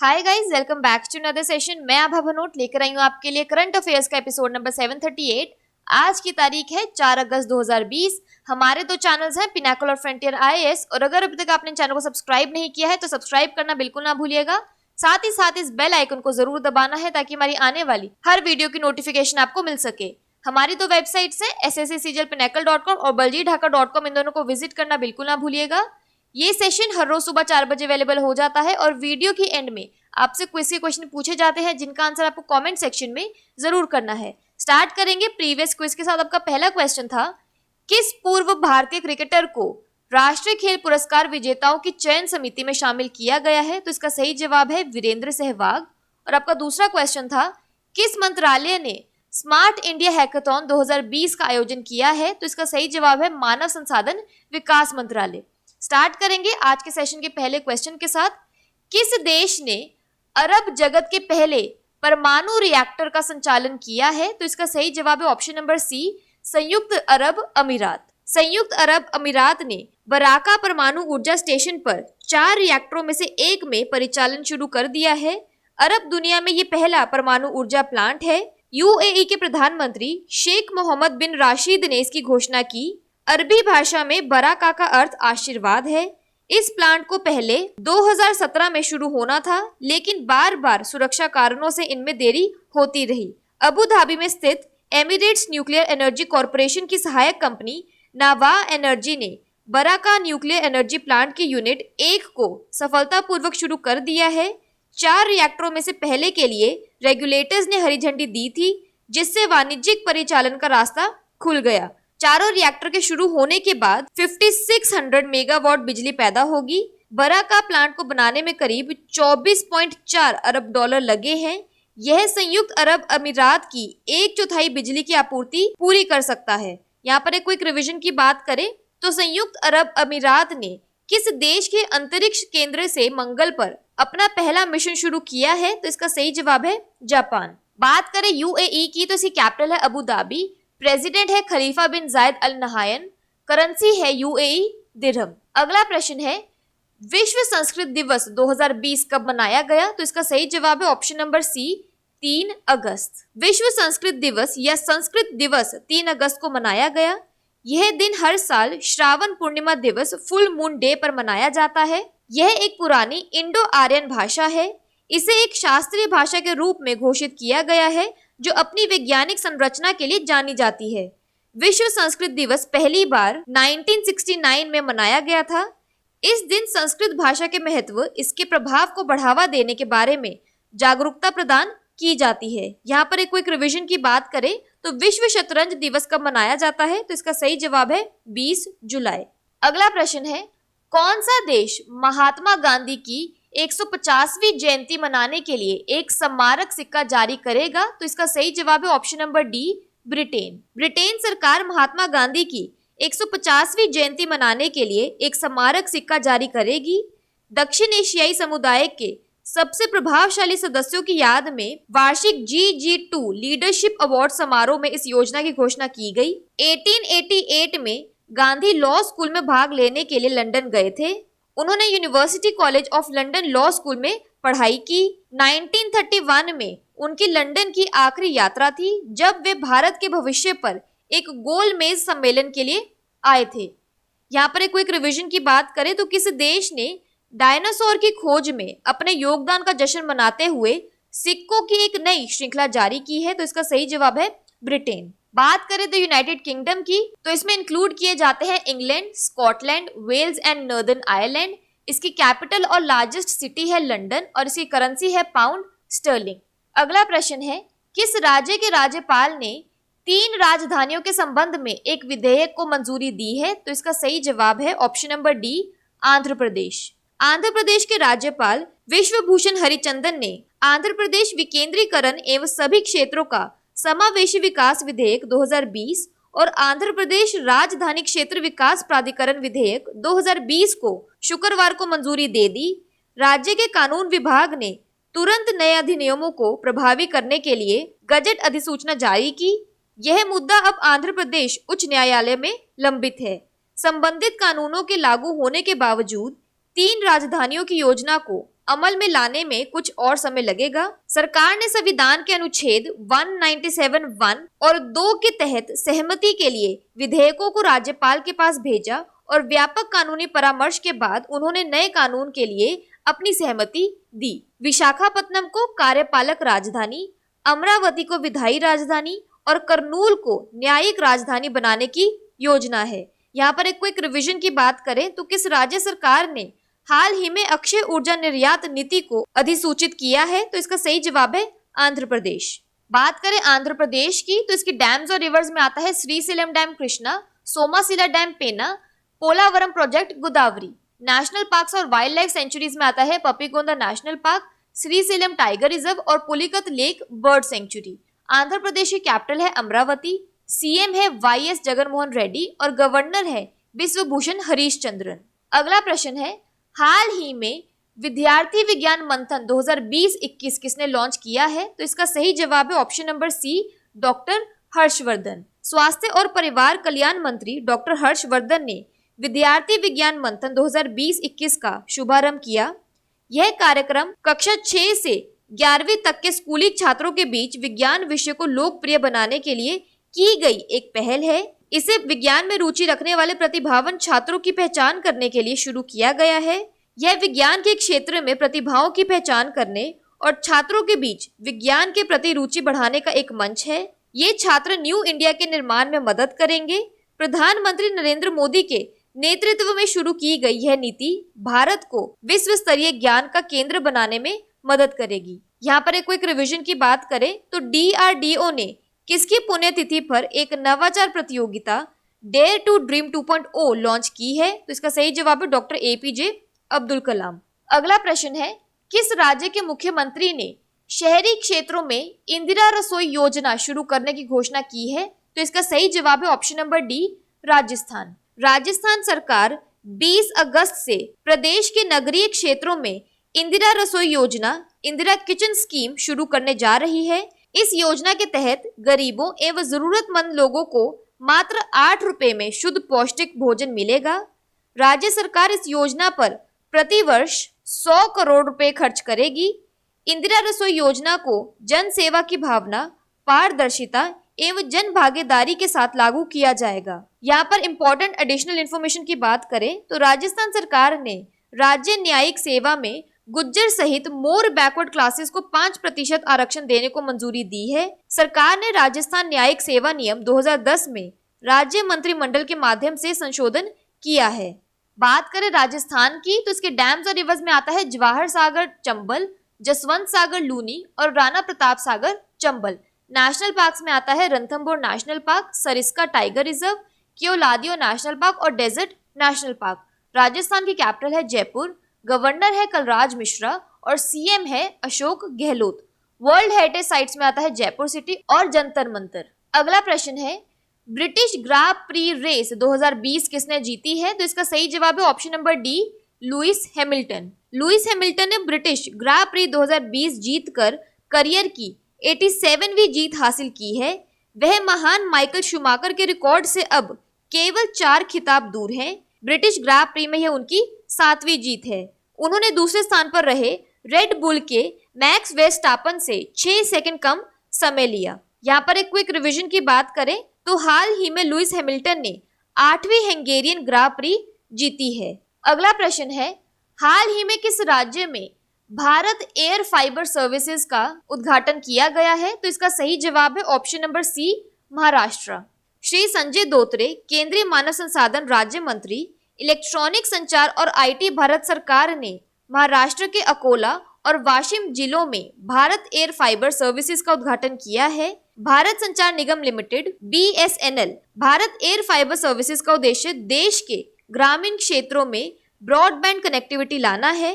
Hi guys, welcome back to another session. मैं आभा भनोट लेकर आई हूँ आपके लिए करंट अफेयर्स का एपिसोड नंबर 738। आज की तारीख है 4 अगस्त 2020। हमारे दो चैनल्स हैं, पिनाकल और फ्रंटियर आईएएस, और अगर अभी तक आपने चैनल को सब्सक्राइब नहीं किया है तो सब्सक्राइब करना बिल्कुल ना भूलिएगा। साथ ही साथ इस बेल आइकन को जरूर दबाना है ताकि हमारी आने वाली हर वीडियो की नोटिफिकेशन आपको मिल सके। हमारी दो वेबसाइट्स हैं sscjlpinacle.com और baljidhaka.com, इन दोनों को विजिट करना बिल्कुल ना भूलिएगा। ये सेशन हर रोज सुबह 4 बजे अवेलेबल हो जाता है और वीडियो की एंड में आपसे क्विज के क्वेश्चन पूछे जाते हैं जिनका आंसर आपको कमेंट सेक्शन में जरूर करना है। स्टार्ट करेंगे प्रीवियस क्विज के साथ। आपका पहला क्वेश्चन था, किस पूर्व भारतीय क्रिकेटर को राष्ट्रीय खेल पुरस्कार विजेताओं की चयन समिति में शामिल किया गया है? तो इसका सही जवाब है वीरेंद्र सहवाग। और आपका दूसरा क्वेश्चन था, किस मंत्रालय ने स्मार्ट इंडिया हैकाथॉन 2020 का आयोजन किया है? तो इसका सही जवाब है मानव संसाधन विकास मंत्रालय। स्टार्ट करेंगे आज के सेशन के पहले क्वेश्चन के साथ। किस देश ने अरब जगत के पहले परमाणु रिएक्टर का संचालन किया है? तो इसका सही जवाब है ऑप्शन नंबर सी, संयुक्त अरब अमीरात। संयुक्त अरब अमीरात ने बराका परमाणु ऊर्जा स्टेशन पर 4 रिएक्टरों में से एक में परिचालन शुरू कर दिया है। अरब दुनिया में ये पहला परमाणु ऊर्जा प्लांट है। यूएई के प्रधानमंत्री शेख मोहम्मद बिन राशिद ने इसकी घोषणा की। अरबी भाषा में बराका का अर्थ आशीर्वाद है। इस प्लांट को पहले 2017 में शुरू होना था, लेकिन बार बार सुरक्षा कारणों से इनमें देरी होती रही। अबू धाबी में स्थित एमिरेट्स न्यूक्लियर एनर्जी कॉरपोरेशन की सहायक कंपनी नावा एनर्जी ने बराका न्यूक्लियर एनर्जी प्लांट के यूनिट 1 को सफलतापूर्वक शुरू कर दिया है। 4 रिएक्टरों में से पहले के लिए रेगुलेटर्स ने हरी झंडी दी थी, जिससे वाणिज्यिक परिचालन का रास्ता खुल गया। चारों रिएक्टर के शुरू होने के बाद 5600 मेगावाट बिजली पैदा होगी। बराका प्लांट को बनाने में करीब 24.4 अरब डॉलर लगे हैं। यह संयुक्त अरब अमीरात की 1/4 बिजली की आपूर्ति पूरी कर सकता है। यहाँ पर एक क्विक रिवीजन की बात करें तो संयुक्त अरब अमीरात ने किस देश के अंतरिक्ष केंद्र से मंगल पर अपना पहला मिशन शुरू किया है? तो इसका सही जवाब है जापान। बात करें यूएई की तो इसकी कैपिटल है अबू धाबी। प्रेसिडेंट है खलीफा बिन जायद अल नहायन। करेंसी है यूएई दिरहम। अगला प्रश्न है, विश्व संस्कृत दिवस 2020 कब मनाया गया? तो इसका सही जवाब है ऑप्शन नंबर सी, 3 अगस्त। विश्व संस्कृत दिवस या संस्कृत दिवस 3 अगस्त को मनाया गया। यह दिन हर साल श्रावण पूर्णिमा दिवस फुल मून डे पर मनाया जाता है। यह एक पुरानी इंडो आर्यन भाषा है। इसे एक शास्त्रीय भाषा के रूप में घोषित किया गया है जो अपनी वैज्ञानिक संरचना के लिए जानी जाती है। विश्व संस्कृत दिवस पहली बार 1969 में मनाया गया था। इस दिन संस्कृत भाषा के महत्व, इसके प्रभाव को बढ़ावा देने के बारे में जागरूकता प्रदान की जाती है। यहाँ पर एक क्विक रिवीजन की बात करें तो विश्व शतरंज दिवस कब मनाया जाता है? तो इसका सही जवाब है 20 जुलाई। अगला प्रश्न है, कौन सा देश महात्मा गांधी की 150वीं जयंती मनाने के लिए एक स्मारक सिक्का जारी करेगा? तो इसका सही जवाब है option number D, Britain. Britain सरकार महात्मा गांधी की 150वीं जयंती मनाने के लिए एक स्मारक सिक्का जारी करेगी। दक्षिण एशियाई समुदाय के सबसे प्रभावशाली सदस्यों की याद में वार्षिक GG2 लीडरशिप अवार्ड समारोह में इस योजना की घोषणा की गई। 1888 में गांधी लॉ स्कूल में भाग लेने के लिए लंदन गए थे। उन्होंने university college of London law school में पढ़ाई की। 1931 में उनकी लंदन की आखिरी यात्रा थी, जब वे भारत के भविष्य पर एक गोल मेज सम्मेलन के लिए आए थे। यहाँ पर एक क्विक रिवीजन की बात करें तो किस देश ने डायनासोर की खोज में अपने योगदान का जश्न मनाते हुए सिक्कों की एक नई श्रृंखला जारी की है? तो इसका सही जवाब है ब्रिटेन। बात करें तो यूनाइटेड किंगडम की तो इसमें इंक्लूड किए जाते हैं England, Scotland, Wales and Northern Ireland. इसकी कैपिटल और लार्जेस्ट सिटी है लंदन और इसकी करेंसी है पाउंड स्टर्लिंग। अगला प्रश्न है, किस राज्य के राज्यपाल ने 3 राजधानियों के संबंध में एक विधेयक को मंजूरी दी है? तो इसका सही जवाब है option number D, Andhra Pradesh. Andhra Pradesh के राज्यपाल विश्वभूषण हरिचंदन ने आंध्र प्रदेश विकेंद्रीकरण एवं सभी क्षेत्रों का समावेशी विकास विधेयक 2020 और आंध्र प्रदेश राजधानी क्षेत्र विकास प्राधिकरण विधेयक 2020 को शुक्रवार को मंजूरी दे दी। राज्य के कानून विभाग ने तुरंत नए अधिनियमों को प्रभावी करने के लिए गजट अधिसूचना जारी की। यह मुद्दा अब आंध्र प्रदेश उच्च न्यायालय में लंबित है। संबंधित कानूनों के लागू होने के बावजूद 3 राजधानियों की योजना को अमल में लाने में कुछ और समय लगेगा। सरकार ने संविधान के अनुच्छेद 197(1) और 2 के तहत सहमति के लिए विधेयकों को राज्यपाल के पास भेजा और व्यापक कानूनी परामर्श के बाद उन्होंने नए कानून के लिए अपनी सहमति दी। विशाखापत्तनम को कार्यपालक राजधानी, अमरावती को विधायी राजधानी और करनूल को न्यायिक राजधानी बनाने की योजना है। यहाँ पर एक क्विक रिवीजन की बात करें तो किस राज्य सरकार ने हाल ही में अक्षय ऊर्जा निर्यात नीति को अधिसूचित किया है? तो इसका सही जवाब है आंध्र प्रदेश। बात करें आंध्र प्रदेश की तो इसकी डैम्स और रिवर्स में आता है Srisailam dam Krishna, Somasila dam Penna, Polavaram project Godavari. National parks और वाइल्ड लाइफ सेंचुरीज में आता है Papikonda national park, Srisailam tiger reserve और Pulicat lake bird sanctuary. Andhra Pradesh की कैपिटल है अमरावती, सीएम है वाईएस जगनमोहन रेड्डी और गवर्नर है विश्वभूषण हरीशचंद्रन। अगला प्रश्न है, हाल ही में विद्यार्थी विज्ञान मंथन 2020-21 किसने लॉन्च किया है? तो इसका सही जवाब है option number C, doctor Harshvardhan. स्वास्थ्य और परिवार कल्याण मंत्री डॉक्टर हर्षवर्धन ने विद्यार्थी विज्ञान मंथन 2020-21 का शुभारंभ किया। यह कार्यक्रम कक्षा 6 से 11वीं तक के स्कूली छात्रों के बीच विज्ञान विषय को लोकप्रिय बनाने के लिए की गई एक पहल है। इसे विज्ञान में रुचि रखने वाले प्रतिभावान छात्रों की पहचान करने के लिए शुरू किया गया है। यह विज्ञान के क्षेत्र में प्रतिभाओं की पहचान करने और छात्रों के बीच विज्ञान के प्रति रुचि बढ़ाने का एक मंच है। ये छात्र न्यू इंडिया के निर्माण में मदद करेंगे। प्रधानमंत्री नरेंद्र मोदी के नेतृत्व में शुरू की गई यह नीति भारत को विश्व स्तरीय ज्ञान का केंद्र बनाने में मदद करेगी। यहाँ पर एक क्विक रिवीजन की बात करें तो DRDO ने किसकी पुण्यतिथि पर एक नवाचार प्रतियोगिता डेयर टू ड्रीम 2.0 लॉन्च की है? तो इसका सही जवाब है डॉक्टर APJ अब्दुल कलाम। अगला प्रश्न है, किस राज्य के मुख्यमंत्री ने शहरी क्षेत्रों में इंदिरा रसोई योजना शुरू करने की घोषणा की है? तो इसका सही जवाब है option number D, Rajasthan. Rajasthan सरकार 20 अगस्त से प्रदेश के नगरीय क्षेत्रों में इंदिरा रसोई योजना, इंदिरा किचन स्कीम शुरू करने जा रही है। इस योजना के तहत गरीबों एवं जरूरतमंद लोगों को मात्र 8 रुपए में शुद्ध पौष्टिक भोजन मिलेगा। राज्य सरकार इस योजना पर प्रतिवर्ष 100 करोड़ रुपए खर्च करेगी। इंदिरा रसोई योजना को जन सेवा की भावना, पारदर्शिता एवं जन भागीदारी के साथ लागू किया जाएगा। यहाँ पर इम्पोर्टेंट एडिशनल इन्फॉर्मेशन की बात करें तो राजस्थान सरकार ने राज्य न्यायिक सेवा में गुज्जर सहित मोर बैकवर्ड क्लासेस को 5% आरक्षण देने को मंजूरी दी है। सरकार ने राजस्थान न्यायिक सेवा नियम 2010 में राज्य मंत्रिमंडल के माध्यम से संशोधन किया है। बात करें राजस्थान की तो इसके डैम्स और रिवर्स में आता है जवाहर सागर चंबल, जसवंत सागर लूनी और राणा प्रताप सागर चंबल। नेशनल पार्क्स में आता है Ranthambore national park, Sariska tiger reserve, Keoladeo national park और डेजर्ट नेशनल पार्क। राजस्थान की कैपिटल है जयपुर, गवर्नर है कलराज मिश्रा और सीएम है Ashok Gehlot. World heritage sites में आता है जयपुर सिटी और जंतर मंतर। अगला प्रश्न है, ब्रिटिश ग्रां प्री रेस 2020 किसने जीती है? तो इसका सही जवाब है option number D, Lewis Hamilton. Lewis Hamilton ने ब्रिटिश ग्रां प्री 2020 जीतकर करियर की 87वीं जीत हासिल की है। वह महान माइकल शूमाकर के रिकॉर्ड से अब केवल 4 खिताब दूर हैं। ब्रिटिश ग्रां प्री में यह उनकी 7वीं जीत है। उन्होंने दूसरे स्थान पर रहे रेड बुल के मैक्स वेस्टापन से 6 सेकंड कम समय लिया। यहाँ पर एक क्विक रिवीजन की बात करें तो हाल ही में लुइस हैमिल्टन ने 8वीं हंगेरियन ग्रां प्री जीती है। अगला प्रश्न है, हाल ही में किस राज्य में भारत एयर फाइबर सर्विसेज का उद्घाटन किया गया है? तो इसका सही जवाब है option number C, Maharashtra. Shri Sanjay Dhotre, केंद्रीय मानव संसाधन राज्य मंत्री, इलेक्ट्रॉनिक संचार और आईटी, भारत सरकार ने महाराष्ट्र के अकोला और वाशिम जिलों में भारत एयर फाइबर सर्विसेज का उद्घाटन किया है। Bharat Sanchar Nigam limited BSNL Bharat air fibre services का उद्देश्य देश के ग्रामीण क्षेत्रों में ब्रॉडबैंड कनेक्टिविटी लाना है।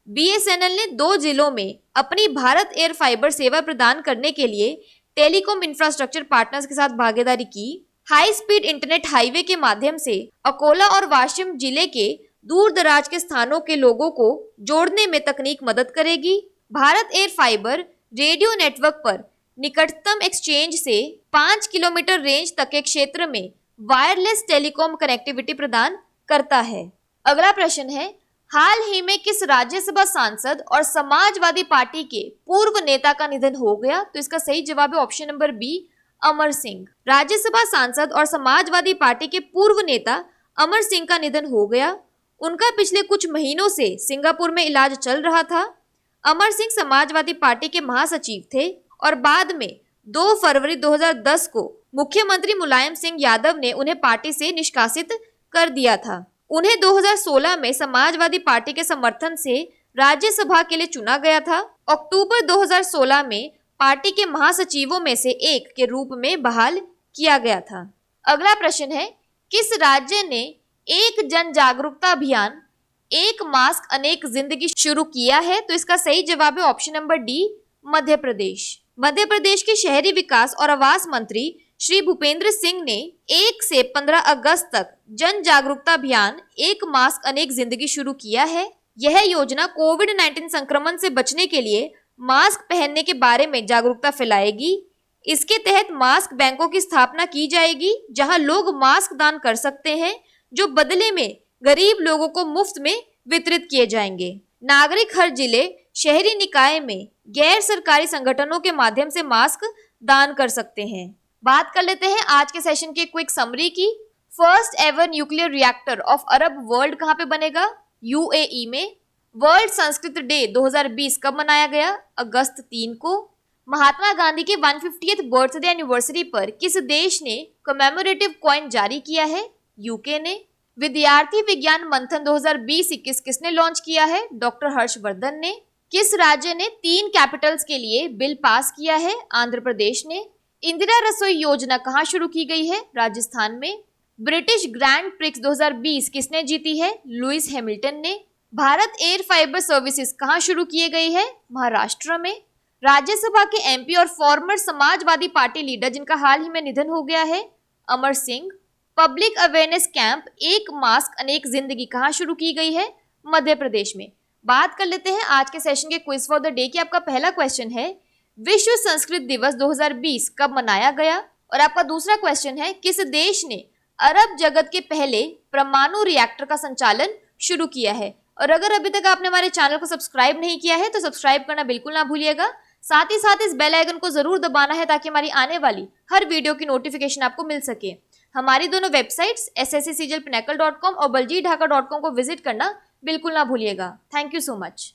BSNL ने 2 जिलों में अपनी भारत एयर फाइबर सेवा प्रदान करने के लिए टेलीकॉम इंफ्रास्ट्रक्चर पार्टनर्स के साथ भागीदारी की। हाई स्पीड इंटरनेट हाईवे के माध्यम से अकोला और वाशिम जिले के दूर दराज के स्थानों के लोगों को जोड़ने में तकनीक मदद करेगी। Bharat air fibre radio network पर निकटतम एक्सचेंज से 5 किलोमीटर रेंज तक के क्षेत्र में वायरलेस टेलीकॉम कनेक्टिविटी प्रदान करता है। अगला प्रश्न है, हाल ही में किस राज्यसभा सांसद और समाजवादी पार्टी के पूर्व नेता का निधन हो गया? तो इसका सही जवाब है option number B, Amar Singh. Rajya Sabha सांसद और समाजवादी पार्टी के पूर्व नेता अमर सिंह का निधन हो गया। उनका पिछले कुछ महीनों से सिंगापुर में इलाज चल रहा था। अमर सिंह समाजवादी पार्टी के महासचिव थे और बाद में 2 फरवरी 2010 को मुख्यमंत्री मुलायम सिंह यादव ने उन्हें पार्टी से निष्कासित कर दिया था। उन्हें 2016 में समाजवादी पार्टी के समर्थन से राज्यसभा के लिए चुना गया था। अक्टूबर 2016 में पार्टी के महासचिवों में से एक के रूप में बहाल किया गया था। अगला प्रश्न है, किस राज्य ने एक जन जागरूकता अभियान एक मास्क अनेक जिंदगी शुरू किया है? तो इसका सही जवाब है option number D, Madhya Pradesh. Madhya Pradesh के शहरी विकास और आवास मंत्री श्री भूपेंद्र सिंह ने 1 से 15 अगस्त तक जन जागरूकता अभियान एक मास्क अनेक जिंदगी शुरू किया है। यह योजना कोविड-19 संक्रमण से बचने के लिए मास्क पहनने के बारे में जागरूकता फैलाएगी। इसके तहत मास्क बैंकों की स्थापना की जाएगी, जहां लोग मास्क दान कर सकते हैं, जो बदले में गरीब लोगों को मुफ्त में वितरित किए जाएंगे। नागरिक हर जिले, शहरी निकाय में गैर सरकारी संगठनों के माध्यम से मास्क दान कर सकते हैं। बात कर लेते हैं आज के सेशन की क्विक समरी की। First ever nuclear reactor of Arab world कहाँ पे बनेगा? यूएई में। वर्ल्ड संस्कृत डे 2020 कब मनाया गया? अगस्त 3 को। महात्मा गांधी के 150th बर्थडे एनिवर्सरी पर किस देश ने कमेमोरेटिव कॉइन जारी किया है? यूके ने। विद्यार्थी विज्ञान मंथन 2020-21 किसने लॉन्च किया है? डॉक्टर हर्षवर्धन ने। किस राज्य ने 3 कैपिटल्स के लिए बिल पास किया है? आंध्र प्रदेश ने। इंदिरा रसोई योजना कहाँ शुरू की गई है? राजस्थान में। ब्रिटिश ग्रैंड प्रिक्स 2020 किसने जीती है? लुइस हैमिल्टन ने। भारत एयर फाइबर सर्विसेज कहाँ शुरू किए गई है? महाराष्ट्र में। राज्यसभा के एमपी और फॉर्मर समाजवादी पार्टी लीडर जिनका हाल ही में निधन हो गया है? Amar Singh. Public awareness camp एक मास्क अनेक जिंदगी कहाँ शुरू की गई है? मध्य प्रदेश में। बात कर लेते हैं आज के सेशन के क्विज फॉर द डे की। आपका पहला क्वेश्चन है, विश्व संस्कृत दिवस 2020 कब मनाया गया? और आपका दूसरा क्वेश्चन है, किस देश ने अरब जगत के पहले परमाणु रिएक्टर का संचालन शुरू किया है? और अगर अभी तक आपने हमारे चैनल को सब्सक्राइब नहीं किया है तो सब्सक्राइब करना बिल्कुल ना भूलिएगा। साथ ही साथ इस बेल आइकन को जरूर दबाना है ताकि हमारी आने वाली हर वीडियो की नोटिफिकेशन आपको मिल सके। हमारी दोनों वेबसाइट्स sscglpinacle.com और baljeetdhaka.com को विजिट करना बिल्कुल ना भूलिएगा। Thank you so much.